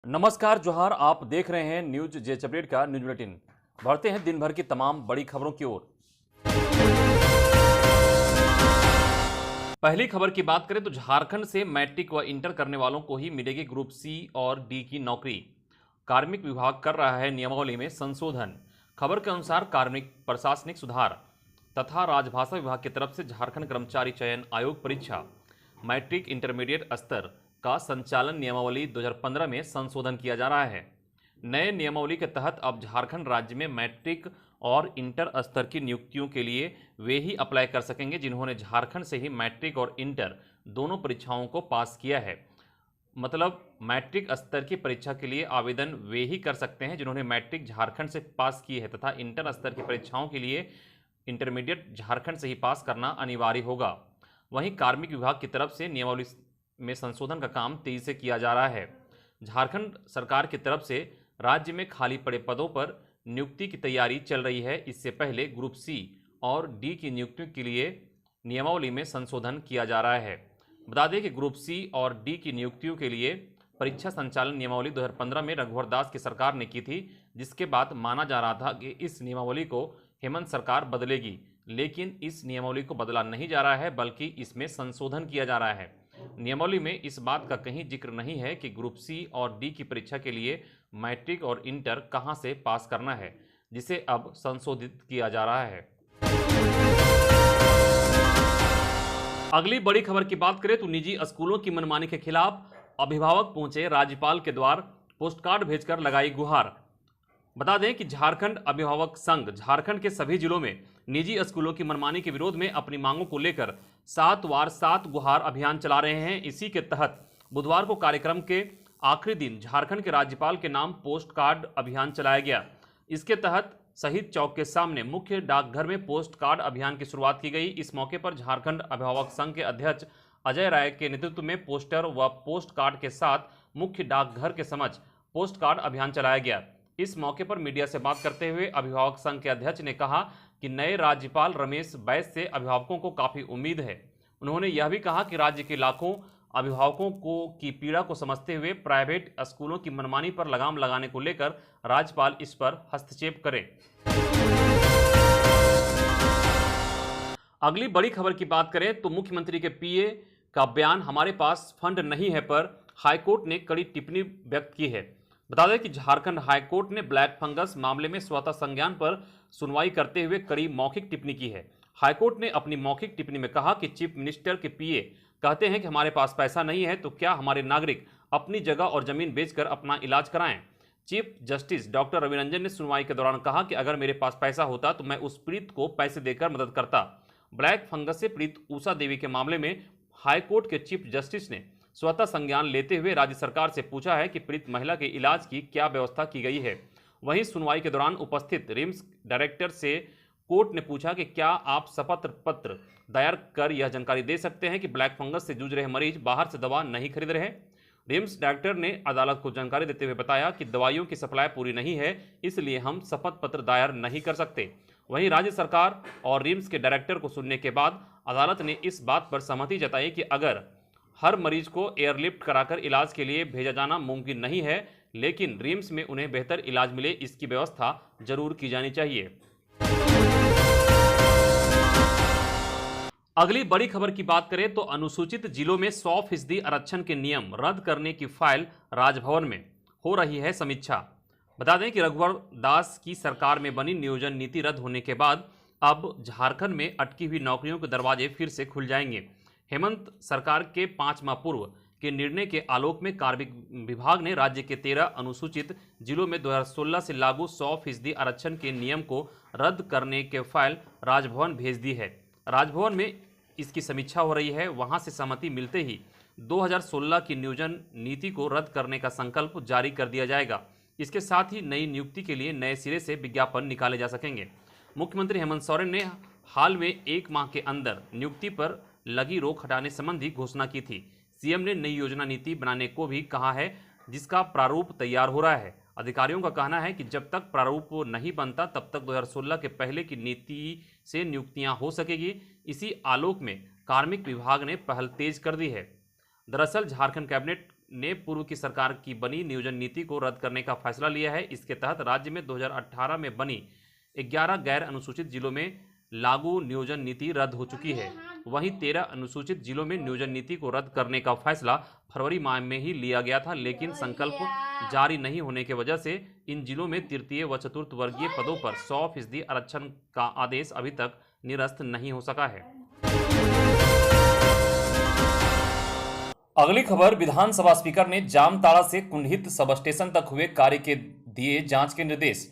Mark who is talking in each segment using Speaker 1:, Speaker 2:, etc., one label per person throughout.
Speaker 1: नमस्कार जोहार। आप देख रहे हैं न्यूज जे अपडेट का न्यूज बुलेटिन। बढ़ते हैं दिन भर की तमाम बड़ी खबरों की ओर। पहली खबर की बात करें तो झारखंड से मैट्रिक व इंटर करने वालों को ही मिलेगी ग्रुप सी और डी की नौकरी। कार्मिक विभाग कर रहा है नियमावली में संशोधन। खबर के अनुसार कार्मिक प्रशासनिक सुधार तथा राजभाषा विभाग की तरफ से झारखंड कर्मचारी चयन आयोग परीक्षा मैट्रिक इंटरमीडिएट स्तर का संचालन नियमावली 2015 में संशोधन किया जा रहा है। नए नियमावली के तहत अब झारखंड राज्य में मैट्रिक और इंटर स्तर की नियुक्तियों के लिए वे ही अप्लाई कर सकेंगे जिन्होंने झारखंड से ही मैट्रिक और इंटर दोनों परीक्षाओं को पास किया है। मतलब मैट्रिक स्तर की परीक्षा के लिए आवेदन वे ही कर सकते हैं जिन्होंने मैट्रिक झारखंड से पास की है तथा इंटर स्तर की परीक्षाओं के लिए इंटरमीडिएट झारखंड से ही पास करना अनिवार्य होगा। वहीं कार्मिक विभाग की तरफ से नियमावली में संशोधन का काम तेजी से किया जा रहा है। झारखंड सरकार की तरफ से राज्य में खाली पड़े पदों पर नियुक्ति की तैयारी चल रही है। इससे पहले ग्रुप सी और डी की नियुक्तियों के लिए नियमावली में संशोधन किया जा रहा है। बता दें कि ग्रुप सी और डी की नियुक्तियों के लिए परीक्षा संचालन नियमावली 2015 में रघुवर दास की सरकार ने की थी, जिसके बाद माना जा रहा था कि इस नियमावली को हेमंत सरकार बदलेगी, लेकिन इस नियमावली को बदला नहीं जा रहा है बल्कि इसमें संशोधन किया जा रहा है। नियमावली में इस बात का कहीं जिक्र नहीं है कि ग्रुप सी और डी की परीक्षा के लिए मैट्रिक और इंटर कहां से पास करना है, जिसे अब संशोधित किया जा रहा है। अगली बड़ी खबर की बात करें तो निजी स्कूलों की मनमानी के खिलाफ अभिभावक पहुंचे राज्यपाल के द्वार, पोस्टकार्ड भेजकर लगाई गुहार। बता दें कि झारखंड अभिभावक संघ झारखंड के सभी जिलों में निजी स्कूलों की मनमानी के विरोध में अपनी मांगों को लेकर 7 वार 7 गुहार अभियान चला रहे हैं। इसी के तहत बुधवार को कार्यक्रम के आखिरी दिन झारखंड के राज्यपाल के नाम पोस्ट कार्ड अभियान चलाया गया। इसके तहत शहीद चौक के सामने मुख्य डाकघर में पोस्ट कार्ड अभियान की शुरुआत की गई। इस मौके पर झारखंड अभिभावक संघ के अध्यक्ष अजय राय के नेतृत्व में पोस्टर व पोस्ट कार्ड के साथ मुख्य डाकघर के समक्ष पोस्ट कार्ड अभियान चलाया गया। इस मौके पर मीडिया से बात करते हुए अभिभावक संघ के अध्यक्ष ने कहा कि नए राज्यपाल रमेश बैस से अभिभावकों को काफी उम्मीद है। उन्होंने यह भी कहा कि राज्य के लाखों अभिभावकों की पीड़ा को समझते हुए प्राइवेट स्कूलों की मनमानी पर लगाम लगाने को लेकर राज्यपाल इस पर हस्तक्षेप करें। अगली बड़ी खबर की बात करें तो मुख्यमंत्री के पीए का बयान हमारे पास फंड नहीं है पर हाईकोर्ट ने कड़ी टिप्पणी व्यक्त की है। बता दें कि झारखंड हाईकोर्ट ने ब्लैक फंगस मामले में स्वतः संज्ञान पर सुनवाई करते हुए कड़ी मौखिक टिप्पणी की है। हाईकोर्ट ने अपनी मौखिक टिप्पणी में कहा कि चीफ मिनिस्टर के पीए कहते हैं कि हमारे पास पैसा नहीं है तो क्या हमारे नागरिक अपनी जगह और जमीन बेचकर अपना इलाज कराएं। Chief justice doctor Ravi Ranjan ने सुनवाई के दौरान कहा कि अगर मेरे पास पैसा होता तो मैं उस पीड़ित को पैसे देकर मदद करता। ब्लैक फंगस से पीड़ित उषा देवी के मामले में हाईकोर्ट के चीफ जस्टिस ने स्वतः संज्ञान लेते हुए राज्य सरकार से पूछा है कि पीड़ित महिला के इलाज की क्या व्यवस्था की गई है। वहीं सुनवाई के दौरान उपस्थित रिम्स डायरेक्टर से कोर्ट ने पूछा कि क्या आप शपथ पत्र दायर कर यह जानकारी दे सकते हैं कि ब्लैक फंगस से जूझ रहे मरीज बाहर से दवा नहीं खरीद रहे। रिम्स डायरेक्टर ने अदालत को जानकारी देते हुए बताया कि दवाइयों की सप्लाई पूरी नहीं है, इसलिए हम शपथ पत्र दायर नहीं कर सकते। वहीं राज्य सरकार और रिम्स के डायरेक्टर को सुनने के बाद अदालत ने इस बात पर सहमति जताई कि अगर हर मरीज को एयरलिफ्ट कराकर इलाज के लिए भेजा जाना मुमकिन नहीं है, लेकिन रिम्स में उन्हें बेहतर इलाज मिले इसकी व्यवस्था जरूर की जानी चाहिए। अगली बड़ी खबर की बात करें तो अनुसूचित जिलों में 100% आरक्षण के नियम रद्द करने की फाइल राजभवन में हो रही है समीक्षा। बता दें कि रघुवर दास की सरकार में बनी नियोजन नीति रद्द होने के बाद अब झारखंड में अटकी हुई नौकरियों के दरवाजे फिर से खुल जाएंगे। हेमंत सरकार के 5 माह पूर्व के निर्णय के आलोक में कार्मिक विभाग ने राज्य के 13 अनुसूचित जिलों में 2016 से लागू 100% आरक्षण के नियम को रद्द करने के फाइल राजभवन भेज दी है। राजभवन में इसकी समीक्षा हो रही है। वहां से सहमति मिलते ही 2016 की नियोजन नीति को रद्द करने का संकल्प जारी कर दिया जाएगा। इसके साथ ही नई नियुक्ति के लिए नए सिरे से विज्ञापन निकाले जा सकेंगे। मुख्यमंत्री हेमंत सोरेन ने हाल में 1 माह के अंदर नियुक्ति पर लगी रोक हटाने संबंधी घोषणा की थी। सीएम ने नई योजना नीति बनाने को भी कहा है, जिसका प्रारूप तैयार हो रहा है। अधिकारियों का कहना है कि जब तक प्रारूप नहीं बनता तब तक 2016 के पहले की नीति से नियुक्तियां हो सकेगी। इसी आलोक में कार्मिक विभाग ने पहल तेज कर दी है। दरअसल झारखंड कैबिनेट ने पूर्व की सरकार की बनी नियोजन नीति को रद्द करने का फैसला लिया है। इसके तहत राज्य में 2018 में बनी 11 गैर अनुसूचित जिलों में लागू नियोजन नीति रद्द हो चुकी है। वहीं 13 अनुसूचित जिलों में नियोजन नीति को रद्द करने का फैसला फरवरी माह में ही लिया गया था, लेकिन संकल्प जारी नहीं होने की वजह से इन जिलों में तृतीय व चतुर्थ वर्गीय पदों पर 100% आरक्षण का आदेश अभी तक निरस्त नहीं हो सका है। अगली खबर, विधानसभा स्पीकर ने जामताड़ा से कुंडहित सब स्टेशन तक हुए कार्य के दिए जांच के निर्देश।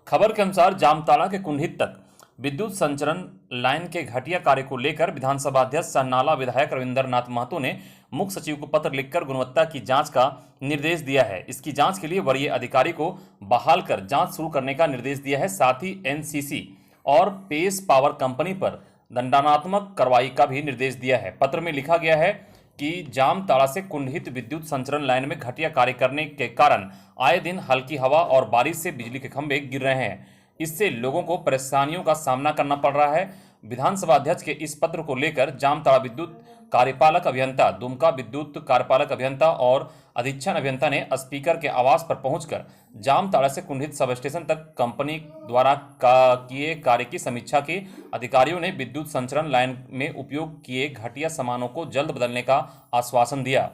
Speaker 1: खबर के अनुसार जामताड़ा के कुंडहित तक विद्युत संचरण लाइन के घटिया कार्य को लेकर विधानसभा अध्यक्ष सह नाला विधायक रविंद्र नाथ महतो ने मुख्य सचिव को पत्र लिखकर गुणवत्ता की जांच का निर्देश दिया है। इसकी जांच के लिए वरीय अधिकारी को बहाल कर जांच शुरू करने का निर्देश दिया है। साथ ही एनसीसी और पेस पावर कंपनी पर दंडात्मक कार्रवाई का भी निर्देश दिया है। पत्र में लिखा गया है कि जामताड़ा से कुंडहित विद्युत संचरण लाइन में घटिया कार्य करने के कारण आए दिन हल्की हवा और बारिश से बिजली के खंभे गिर रहे हैं। इससे लोगों को परेशानियों का सामना करना पड़ रहा है। विधानसभा अध्यक्ष के इस पत्र को लेकर जामताड़ा विद्युत कार्यपालक अभियंता, दुमका विद्युत कार्यपालक अभियंता और अधीक्षण अभियंता ने स्पीकर के आवास पर पहुंचकर जामताड़ा से कुंडहित सब स्टेशन तक कंपनी द्वारा किए कार्य की समीक्षा की। अधिकारियों ने विद्युत संचरण लाइन में उपयोग किए घटिया सामानों को जल्द बदलने का आश्वासन दिया।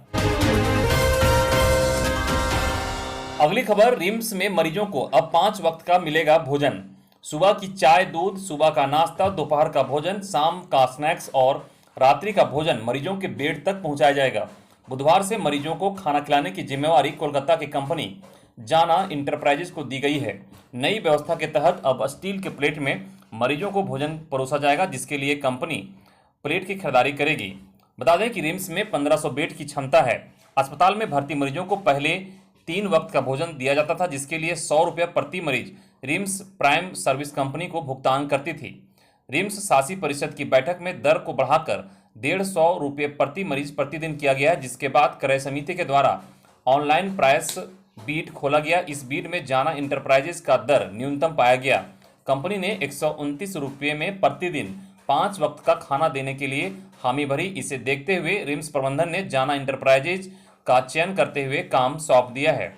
Speaker 1: अगली खबर, रिम्स में मरीजों को अब 5 वक्त का मिलेगा भोजन। सुबह की चाय दूध, सुबह का नाश्ता, दोपहर का भोजन, शाम का स्नैक्स और रात्रि का भोजन मरीजों के बेड तक पहुंचाया जाएगा। बुधवार से मरीजों को खाना खिलाने की जिम्मेवारी कोलकाता की कंपनी जाना इंटरप्राइजेज को दी गई है। नई व्यवस्था के तहत अब स्टील के प्लेट में मरीजों को भोजन परोसा जाएगा, जिसके लिए कंपनी प्लेट की खरीदारी करेगी। बता दें कि रिम्स में 1500 बेड की क्षमता है। अस्पताल में भर्ती मरीजों को पहले 3 वक्त का भोजन दिया जाता था, जिसके लिए 100 रुपये प्रति मरीज रिम्स प्राइम सर्विस कंपनी को भुगतान करती थी। रिम्स शासी परिषद की बैठक में दर को बढ़ाकर 150 रुपये प्रति मरीज प्रतिदिन किया गया, जिसके बाद क्रय समिति के द्वारा ऑनलाइन प्राइस बीट खोला गया। इस बीट में जाना इंटरप्राइजेज का दर न्यूनतम पाया गया। कंपनी ने 129 रुपये में प्रतिदिन 5 वक्त का खाना देने के लिए हामी भरी। इसे देखते हुए रिम्स प्रबंधन ने जाना इंटरप्राइजेज का चयन करते हुए काम सौंप दिया है।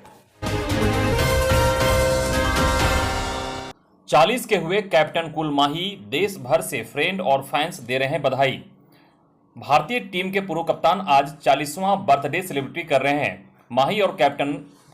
Speaker 1: 40 के हुए कैप्टन कुल माही, देश भर से फ्रेंड और फैंस दे रहे हैं बधाई। भारतीय टीम के पूर्व कप्तान आज 40वां बर्थडे सेलिब्रेट कर रहे हैं। माही और कैप्टन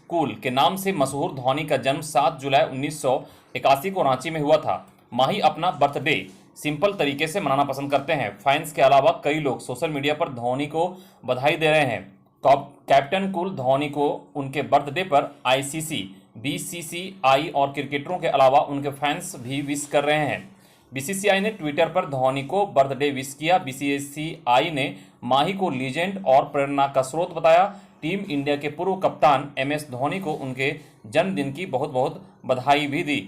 Speaker 1: कूल के नाम से मशहूर धोनी का जन्म 7 जुलाई 1981 को रांची में हुआ था। माही अपना बर्थडे सिंपल तरीके से मनाना पसंद करते हैं। फैंस के अलावा कई लोग सोशल मीडिया पर धोनी को बधाई दे रहे हैं। कैप्टन कूल धोनी को उनके बर्थडे पर आईसीसी, बीसीसीआई और क्रिकेटरों के अलावा उनके फैंस भी विश कर रहे हैं। बीसीसीआई ने ट्विटर पर धोनी को बर्थडे विश किया। बीसीसीआई ने माही को लीजेंड और प्रेरणा का स्रोत बताया। टीम इंडिया के पूर्व कप्तान एमएस धोनी को उनके जन्मदिन की बहुत बहुत बधाई भी दी।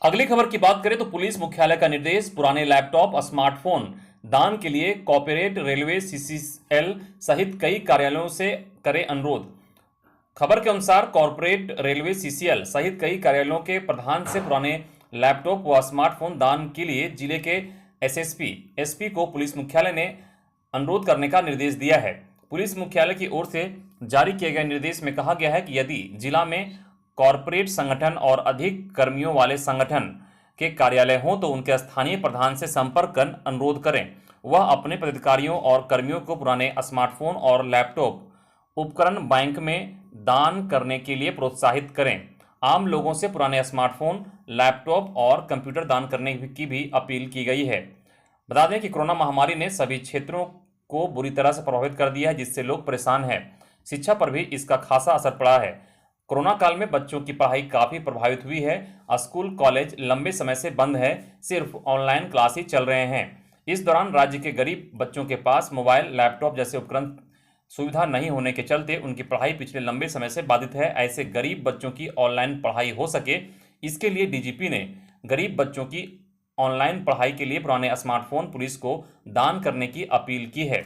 Speaker 1: अगली खबर की बात करें तो पुलिस मुख्यालय का निर्देश, पुराने लैपटॉप, स्मार्टफोन दान के लिए कॉर्पोरेट रेलवे सीसीएल सहित कई कार्यालयों से करे अनुरोध। खबर के अनुसार कॉर्पोरेट रेलवे सीसीएल सहित कई कार्यालयों के प्रधान से पुराने लैपटॉप व स्मार्टफोन दान के लिए जिले के एसपी को पुलिस मुख्यालय ने अनुरोध करने का निर्देश दिया है। पुलिस मुख्यालय की ओर से जारी किए गए निर्देश में कहा गया है कि यदि जिला में कॉर्पोरेट संगठन और अधिक कर्मियों वाले संगठन के कार्यालय हों तो उनके स्थानीय प्रधान से संपर्क कर अनुरोध करें। वह अपने पदाधिकारियों और कर्मियों को पुराने स्मार्टफोन और लैपटॉप उपकरण बैंक में दान करने के लिए प्रोत्साहित करें। आम लोगों से पुराने स्मार्टफोन, लैपटॉप और कंप्यूटर दान करने की भी अपील की गई है। बता दें कि कोरोना महामारी ने सभी क्षेत्रों को बुरी तरह से प्रभावित कर दिया है, जिससे लोग परेशान हैं। शिक्षा पर भी इसका खासा असर पड़ा है। कोरोना काल में बच्चों की पढ़ाई काफ़ी प्रभावित हुई है। स्कूल कॉलेज लंबे समय से बंद है, सिर्फ ऑनलाइन क्लास ही चल रहे हैं। इस दौरान राज्य के गरीब बच्चों के पास मोबाइल, लैपटॉप जैसे उपकरण सुविधा नहीं होने के चलते उनकी पढ़ाई पिछले लंबे समय से बाधित है। ऐसे गरीब बच्चों की ऑनलाइन पढ़ाई हो सके, इसके लिए डीजीपी ने गरीब बच्चों की ऑनलाइन पढ़ाई के लिए पुराने स्मार्टफोन पुलिस को दान करने की अपील की है।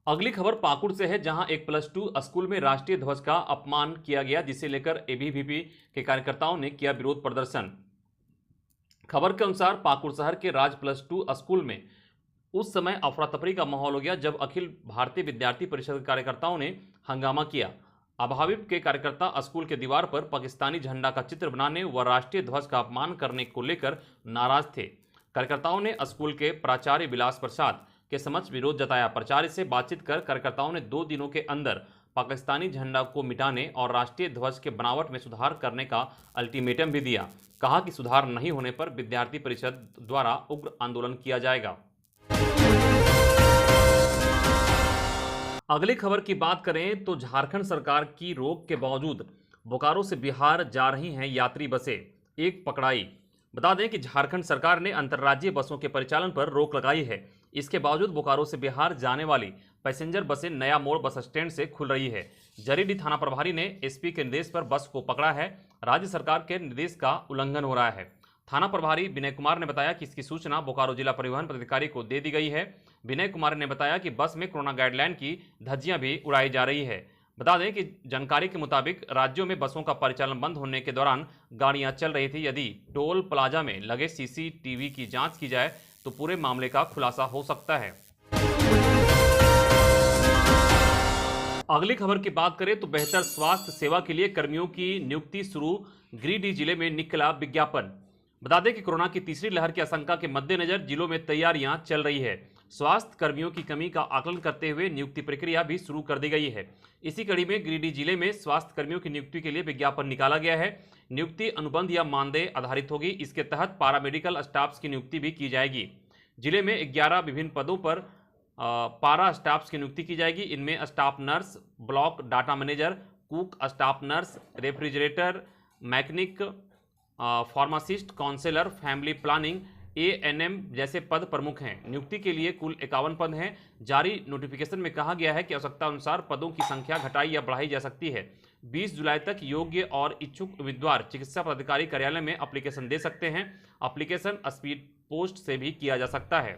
Speaker 1: अगली खबर पाकुड़ से है, जहां एक +2 स्कूल में राष्ट्रीय ध्वज का अपमान किया गया, जिसे लेकर एबीवीपी के कार्यकर्ताओं ने किया विरोध प्रदर्शन। खबर के अनुसार पाकुड़ शहर के राज +2 स्कूल में उस समय अफरा तफरी का माहौल हो गया जब अखिल भारतीय विद्यार्थी परिषद के कार्यकर्ताओं ने हंगामा किया। अभाविप के कार्यकर्ता स्कूल के दीवार पर पाकिस्तानी झंडा का चित्र बनाने व राष्ट्रीय ध्वज का अपमान करने को लेकर नाराज थे। कार्यकर्ताओं ने स्कूल के प्राचार्य विलास प्रसाद के समक्ष विरोध जताया। प्राचार्य से बातचीत कर कार्यकर्ताओं ने 2 दिनों के अंदर पाकिस्तानी झंडा को मिटाने और राष्ट्रीय ध्वज के बनावट में सुधार करने का अल्टीमेटम भी दिया। कहा कि सुधार नहीं होने पर विद्यार्थी परिषद द्वारा उग्र आंदोलन किया जाएगा। अगली खबर की बात करें तो झारखंड सरकार की रोक के बावजूद बोकारो से बिहार जा रही हैं यात्री बसें, एक पकड़ाई। बता दें कि झारखंड सरकार ने अंतर्राज्यीय बसों के परिचालन पर रोक लगाई है। इसके बावजूद बोकारो से बिहार जाने वाली पैसेंजर बसें नया मोड़ बस स्टैंड से खुल रही है। जरीडीह थाना प्रभारी ने एसपी के निर्देश पर बस को पकड़ा है। राज्य सरकार के निर्देश का उल्लंघन हो रहा है। थाना प्रभारी विनय कुमार ने बताया कि इसकी सूचना बोकारो जिला परिवहन पदाधिकारी को दे दी गई है। विनय कुमार ने बताया कि बस में कोरोना गाइडलाइन की धज्जियां भी उड़ाई जा रही है। बता दें कि जानकारी के मुताबिक राज्यों में बसों का परिचालन बंद होने के दौरान गाड़ियां चल रही थी। यदि टोल प्लाजा में लगे सीसीटीवी की जांच की जाए तो पूरे मामले का खुलासा हो सकता है। अगली खबर की बात करें तो बेहतर स्वास्थ्य सेवा के लिए कर्मियों की नियुक्ति शुरू, गिरिडीह जिले में निकला विज्ञापन। बता दें कि कोरोना की तीसरी लहर की आशंका के मद्देनजर जिलों में तैयारियां चल रही है। स्वास्थ्य कर्मियों की कमी का आकलन करते हुए नियुक्ति प्रक्रिया भी शुरू कर दी गई है। इसी कड़ी में गिरिडीह जिले में स्वास्थ्य कर्मियों की नियुक्ति के लिए विज्ञापन निकाला गया है। नियुक्ति अनुबंध या मानदेय आधारित होगी। इसके तहत पारामेडिकल स्टाफ्स की नियुक्ति भी की जाएगी। जिले में 11 विभिन्न पदों पर पारा स्टाफ्स की नियुक्ति की जाएगी। इनमें staff nurse, block data manager, cook, staff nurse, refrigerator, mechanic, pharmacist, counsellor, family planning, ANM जैसे पद प्रमुख हैं। नियुक्ति के लिए कुल 51 पद हैं। जारी नोटिफिकेशन में कहा गया है कि आवश्यकता अनुसार पदों की संख्या घटाई या बढ़ाई जा सकती है। 20 जुलाई तक योग्य और इच्छुक उम्मीदवार चिकित्सा पदाधिकारी कार्यालय में एप्लीकेशन दे सकते हैं। एप्लीकेशन स्पीड पोस्ट से भी किया जा सकता है।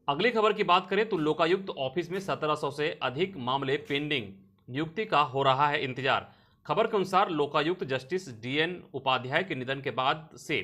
Speaker 1: अगली खबर की बात करें तो लोकायुक्त ऑफिस में 1700 से अधिक मामले पेंडिंग, नियुक्ति का हो रहा है इंतजार। खबर के अनुसार लोकायुक्त जस्टिस डीएन उपाध्याय के निधन के बाद से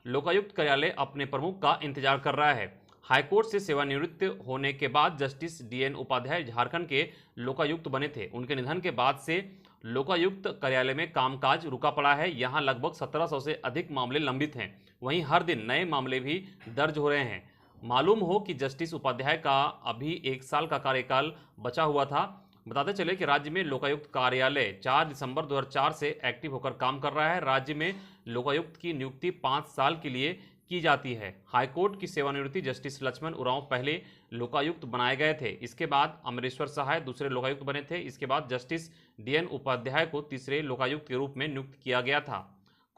Speaker 1: लोकायुक्त कार्यालय अपने प्रमुख का इंतजार कर रहा है। हाईकोर्ट से सेवानिवृत्त होने के बाद जस्टिस डीएन उपाध्याय झारखंड के लोकायुक्त बने थे। उनके निधन के बाद से लोकायुक्त कार्यालय में कामकाज रुका पड़ा है। यहां लगभग 1700 से अधिक मामले लंबित हैं। वहीं हर दिन नए मामले भी दर्ज हो रहे हैं। मालूम हो कि जस्टिस उपाध्याय का अभी 1 साल का कार्यकाल बचा हुआ था। बताते चले कि राज्य में लोकायुक्त कार्यालय 4 दिसंबर 2004 से एक्टिव होकर काम कर रहा है। राज्य में लोकायुक्त की नियुक्ति 5 साल के लिए की जाती है। हाईकोर्ट की सेवानिवृत्ति जस्टिस लक्ष्मण उरांव पहले लोकायुक्त बनाए गए थे। इसके बाद अमरेश्वर सहाय दूसरे लोकायुक्त बने थे। इसके बाद जस्टिस डीएन उपाध्याय को तीसरे लोकायुक्त के रूप में नियुक्त किया गया था।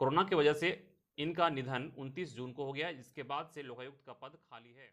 Speaker 1: कोरोना की वजह से इनका निधन 29 जून को हो गया। जिसके बाद से लोकायुक्त का पद खाली है।